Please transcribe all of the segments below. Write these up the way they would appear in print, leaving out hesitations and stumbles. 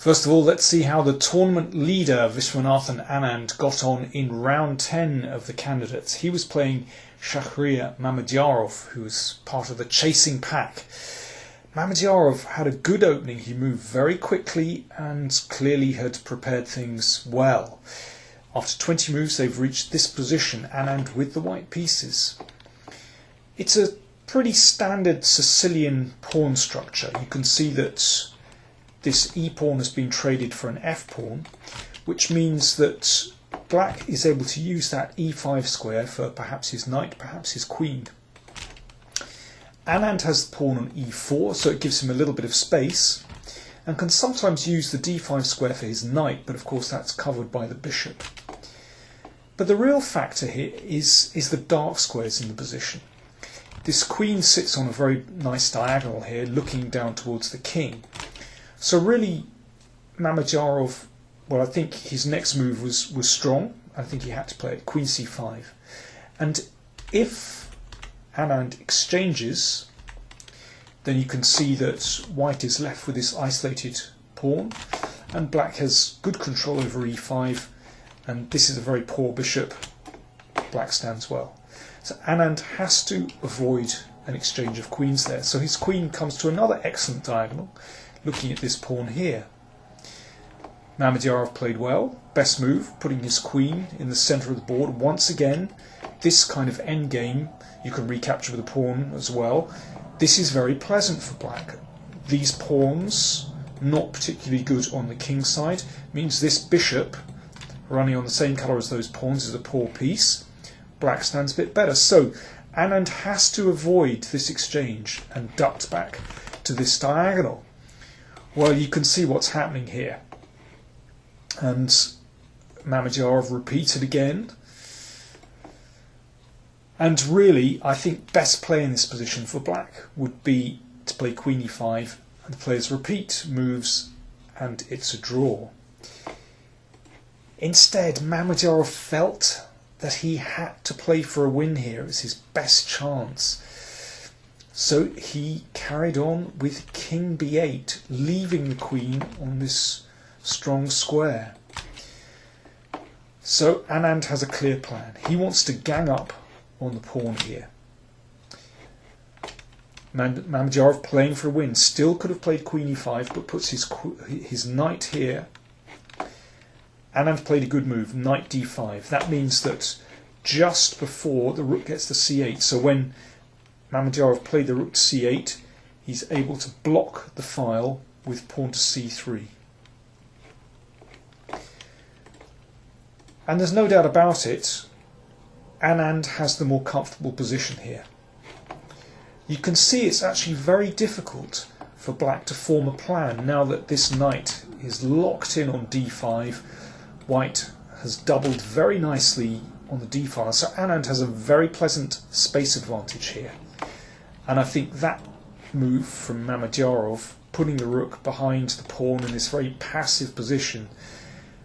First of all, let's see how the tournament leader Viswanathan Anand got on in round 10 of the candidates. He was playing Shahriar Mamedyarov, who was part of the chasing pack. Mamedyarov had a good opening. He moved very quickly and clearly had prepared things well. After 20 moves, they've reached this position, Anand with the white pieces. It's a pretty standard Sicilian pawn structure. You can see that this e-pawn has been traded for an f-pawn, which means that black is able to use that e5 square for perhaps his knight, perhaps his queen. Anand has the pawn on e4, so it gives him a little bit of space, and can sometimes use the d5 square for his knight, but of course that's covered by the bishop. But the real factor here is the dark squares in the position. This queen sits on a very nice diagonal here, looking down towards the king. So really, Mamedyarov, well, I think his next move was strong. I think he had to play it, queen c5. And if Anand exchanges, then you can see that white is left with this isolated pawn, and black has good control over e5, and this is a very poor bishop. Black stands well. So Anand has to avoid an exchange of queens there. So his queen comes to another excellent diagonal, looking at this pawn here. Mamedyarov played well. Best move, putting his queen in the centre of the board. Once again, this kind of endgame you can recapture with a pawn as well. This is very pleasant for black. These pawns, not particularly good on the king side, means this bishop, running on the same colour as those pawns, is a poor piece. Black stands a bit better. So Anand has to avoid this exchange and ducked back to this diagonal. Well, you can see what's happening here. And Mamedyarov repeated again. And really, I think best play in this position for black would be to play queen e5, and the players repeat moves, and it's a draw. Instead, Mamedyarov felt that he had to play for a win here. It was his best chance. So he carried on with king b8, leaving the queen on this strong square. So Anand has a clear plan. He wants to gang up on the pawn here. Mamedyarov playing for a win. Still could have played queen e5, but puts his knight here. Anand played a good move, knight d5. That means that just before the rook gets to c8, so when Mamedyarov played the rook to c8, he's able to block the file with pawn to c3. And there's no doubt about it, Anand has the more comfortable position here. You can see it's actually very difficult for black to form a plan now that this knight is locked in on d5. White has doubled very nicely on the d file, so Anand has a very pleasant space advantage here. And I think that move from Mamedyarov, putting the rook behind the pawn in this very passive position,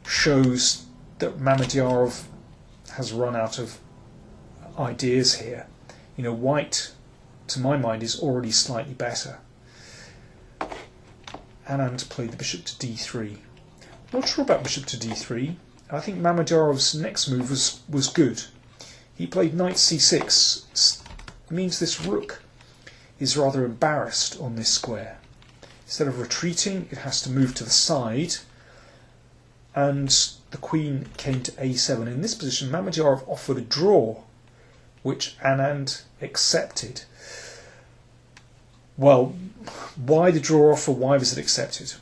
shows that Mamedyarov has run out of ideas here. You know, white, to my mind, is already slightly better. Anand played the bishop to d3. Not sure about bishop to d3. I think Mamedyarov's next move was good. He played knight c6. It means this rook is rather embarrassed on this square. Instead of retreating, it has to move to the side, and the queen came to a7. In this position, Mamedyarov offered a draw, which Anand accepted. Well, why the draw offer? Why was it accepted?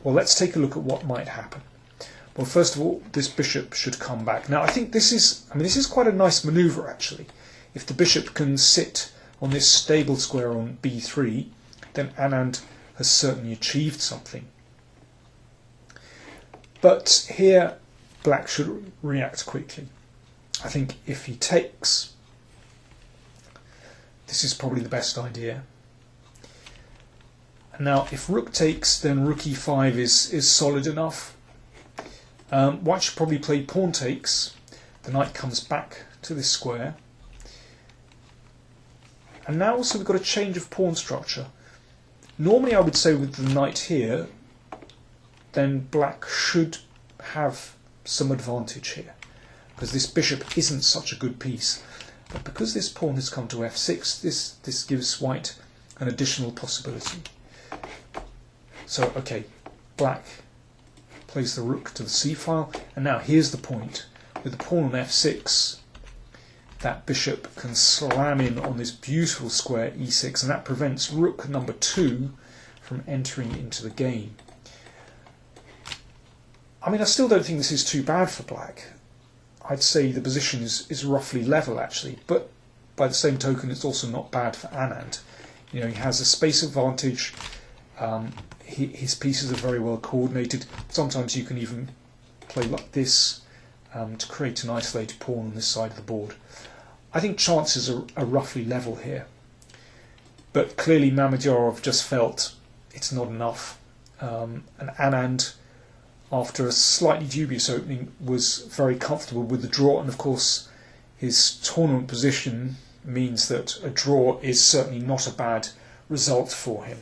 Well, let's take a look at what might happen. Well, first of all, this bishop should come back. Now, I think this is quite a nice manoeuvre, actually. If the bishop can sit on this stable square on b3, then Anand has certainly achieved something. But here, black should react quickly. I think if he takes, this is probably the best idea. And now, if rook takes, then rook e5 is solid enough. White should probably play pawn takes. The knight comes back to this square. And now also we've got a change of pawn structure. Normally I would say with the knight here, then black should have some advantage here, because this bishop isn't such a good piece. But because this pawn has come to f6, this gives white an additional possibility. So, okay, black plays the rook to the c-file, and now here's the point. With the pawn on f6, that bishop can slam in on this beautiful square e6, and that prevents rook number 2 from entering into the game. I mean, I still don't think this is too bad for black. I'd say the position is roughly level, actually, but by the same token, it's also not bad for Anand. You know, he has a space advantage. His pieces are very well coordinated. Sometimes you can even play like this to create an isolated pawn on this side of the board. I think chances are roughly level here. But clearly Mamedyarov just felt it's not enough. And Anand, after a slightly dubious opening, was very comfortable with the draw. And of course, his tournament position means that a draw is certainly not a bad result for him.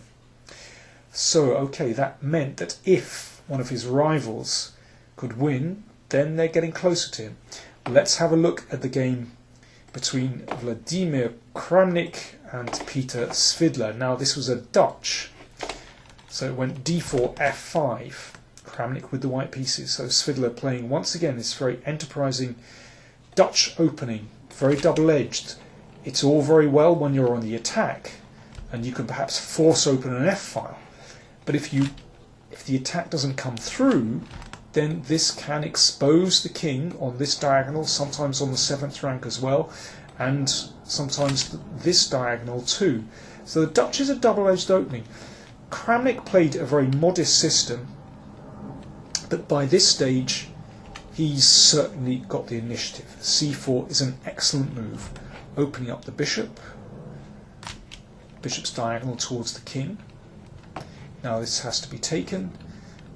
So, okay, that meant that if one of his rivals could win, then they're getting closer to him. Let's have a look at the game between Vladimir Kramnik and Peter Svidler. Now, this was a Dutch, so it went d4, f5, Kramnik with the white pieces. So Svidler playing once again this very enterprising Dutch opening, very double-edged. It's all very well when you're on the attack, and you can perhaps force open an f-file. But if the attack doesn't come through, then this can expose the king on this diagonal, sometimes on the 7th rank as well, and sometimes this diagonal too. So the Dutch is a double-edged opening. Kramnik played a very modest system, but by this stage he's certainly got the initiative. c4 is an excellent move, opening up the bishop, bishop's diagonal towards the king. Now this has to be taken,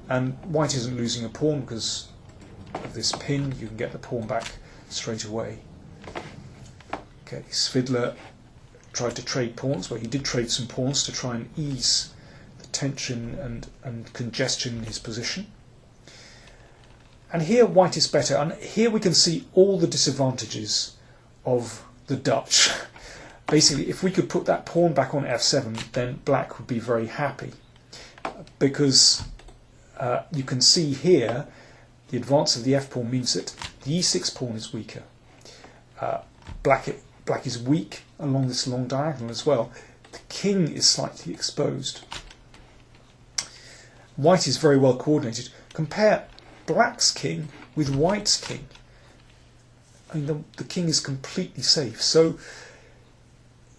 and white isn't losing a pawn because of this pin. You can get the pawn back straight away. Okay, Svidler tried to trade pawns. Well, he did trade some pawns to try and ease the tension and congestion in his position. And here white is better, and here we can see all the disadvantages of the Dutch. Basically, if we could put that pawn back on f7, then black would be very happy, because you can see here the advance of the f-pawn means that the e6 pawn is weaker. Black is weak along this long diagonal as well. The king is slightly exposed. White is very well coordinated. Compare black's king with white's king. I mean, the king is completely safe. So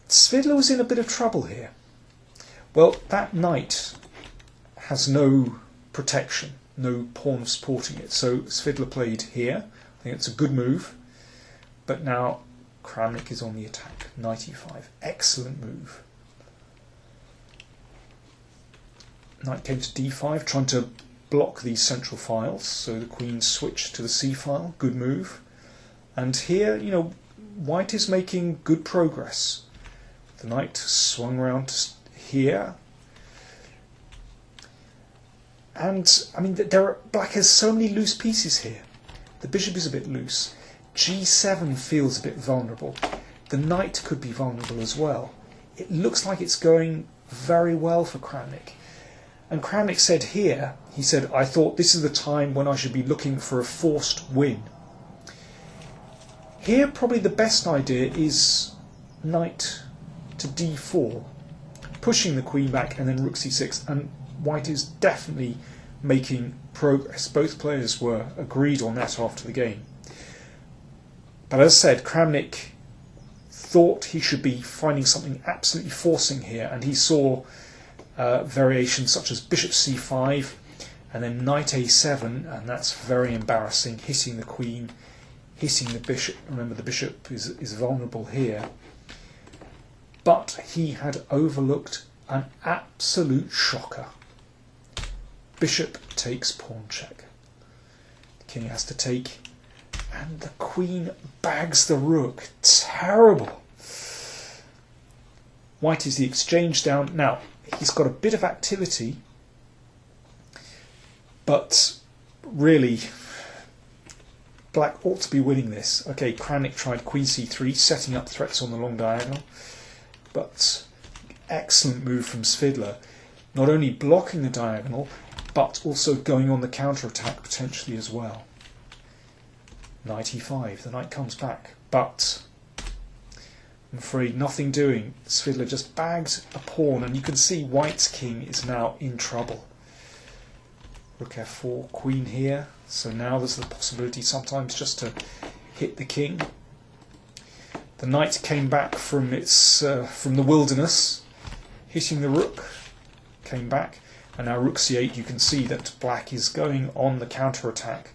Svidler was in a bit of trouble here. Well, that knight has no protection, no pawn supporting it. So Svidler played here. I think it's a good move. But now Kramnik is on the attack. Knight e5. Excellent move. Knight came to d5, trying to block these central files. So the queen switched to the c file. Good move. And here, you know, white is making good progress. The knight swung around here. And, I mean, black has so many loose pieces here. The bishop is a bit loose. g7 feels a bit vulnerable. The knight could be vulnerable as well. It looks like it's going very well for Kramnik. And Kramnik said here, he said, I thought this is the time when I should be looking for a forced win. Here, probably the best idea is knight to d4, pushing the queen back, and then rook c6, and white is definitely making progress. Both players were agreed on that after the game. But as I said, Kramnik thought he should be finding something absolutely forcing here, and he saw variations such as bishop c5 and then knight a7, and that's very embarrassing, hitting the queen, hitting the bishop. Remember, the bishop is vulnerable here. But he had overlooked an absolute shocker. Bishop takes pawn check. The king has to take, and the queen bags the rook. Terrible. White is the exchange down. Now, he's got a bit of activity, But really, black ought to be winning this. Okay, Kramnik tried queen c3, setting up threats on the long diagonal, but excellent move from Svidler, not only blocking the diagonal, but also going on the counter-attack potentially as well. Knight e5, the knight comes back, but I'm afraid nothing doing. Svidler just bagged a pawn, and you can see White's king is now in trouble. Rook f4, queen here, so now there's the possibility sometimes just to hit the king. The knight came back from from the wilderness, hitting the rook, came back, and now rook c8. You can see that black is going on the counter-attack.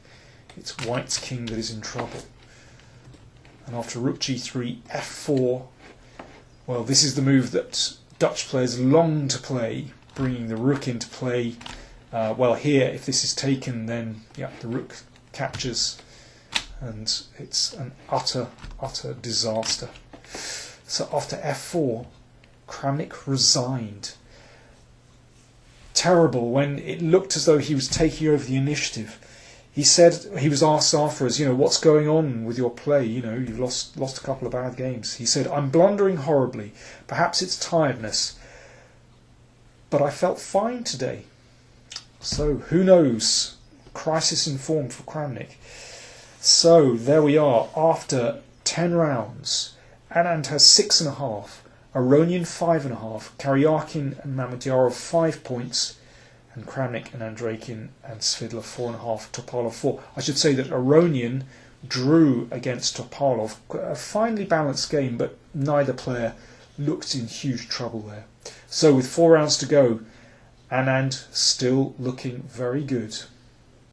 It's White's king that is in trouble. And after rook g3, f4, well, this is the move that Dutch players long to play, bringing the rook into play. Well, here, if this is taken, then yeah, the rook captures, and it's an utter disaster. So after f4, Kramnik resigned. Terrible, when it looked as though he was taking over the initiative. He said, he was asked afterwards, what's going on with your play? You've lost a couple of bad games. He said, I'm blundering horribly. Perhaps it's tiredness, but I felt fine today. So, who knows? Crisis in form for Kramnik. So, there we are. After 10 rounds, Anand has 6.5, Aronian 5.5, Karyakin and Mamedyarov 5 points, and Kramnik and Andreikin and Svidler 4.5, Topalov 4. I should say that Aronian drew against Topalov. A finely balanced game, but neither player looked in huge trouble there. So, with 4 rounds to go, Anand still looking very good.